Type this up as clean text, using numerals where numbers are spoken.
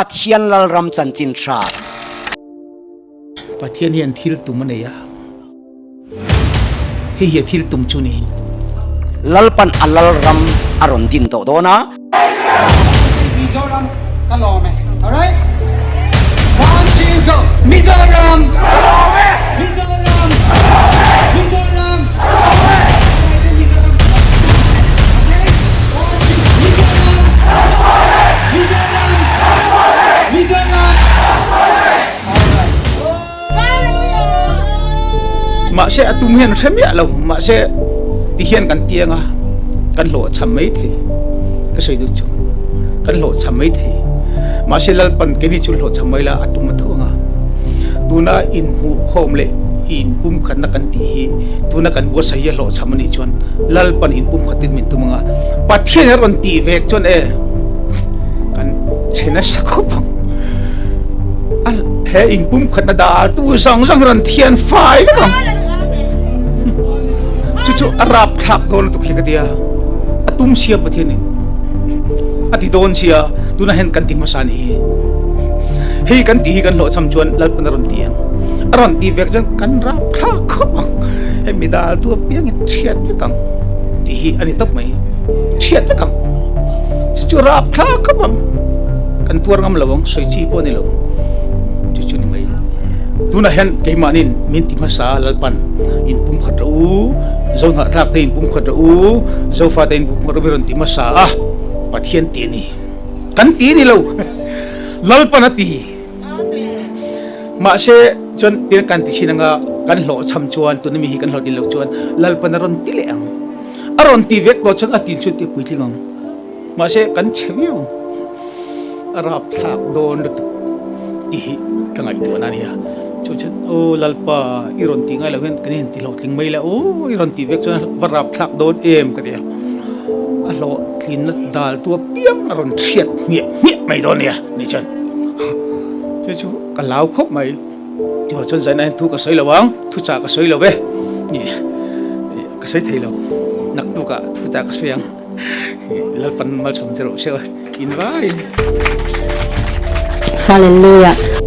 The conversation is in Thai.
ปัทเทียนลรำจันจินทราปัทเทียนเฮียนทิลตุมันเนียเฮียทิลตุมจุนีลลปันอัลลรำอารอนดินโตโดนะมิโซรัมกะลอเม alright one two go มิโซรัมกะลอเมมิโซรัมมิโซรัมมาเสอตุมเฮียนเสมียเรามาเสที่เฮียนกันเตียงกันโหลดช้ำไม่ทีก็ใช่ดูจุกันโหลดช้ำไม่ทีมาเสลลปันเกนิจุลโหลดช้ำไม่ละตุมมาทั่วตูน่าอินหูโคมเล่อินปุ่มขันนักกันตีตูน่ากันบัวใส่ยาโหลดช้ำมันนี่จวนลลปันอินปุ่มขัดติดมินตุมงะปัดเทียนรันตีเวกจวนกันเชนะสักปังเฮอินปุ่มขัดนาดาตูสังรันเทียนไฟกันจู่ๆอารับทักโดนตุกเฮกเดียตุมเสียประเทศนี้อติโดนเสียดูน่าเห็นกันติมาสานีเฮกันตีกันโหลดซ้ำชวนแล้วเป็นรอนตียงรอนตีเวกจังกันรับทักเขาบังเฮมิดาตัวเปียงเฉียดไปกังตีอันนี้ตบไหมเฉียดไปกังจู่ๆรับทักเขาบังกันตัวงามหลวงสวยชีพนี่หลวงจู่ๆนี่ไหมดูน่าเห็นเกมานินมินติมาสาลปันอินปุ่มขัดรูzon hak tak tein pum khadu zo fa tein pum khadu beron ti masa pathian ti ni kan ti ni lo lal panati ma se chon tin kan ti sinanga kan lo cham chuan tu ni mi kan lo di lo chuan lal panaron ti le ang aron ti vek lo chang atin chu ti puitlingam ma se kan chemiu arap thak don ti kangai tu na ni chuchan o lalpa iron ti ngai lawen kanin ti lo tling mai la o iron ti vek chuan varap thak don em ka dia a lo thin dal tua piang aron thiat nge mai don ya ni chan chu ka lau khop mai ti ho chon zain thu ka soi lawang thu cha ka soi lawe ni ka soi thei lo nak tu ka thu cha ka soyang lalpan mal som tero se in vai Hallelujah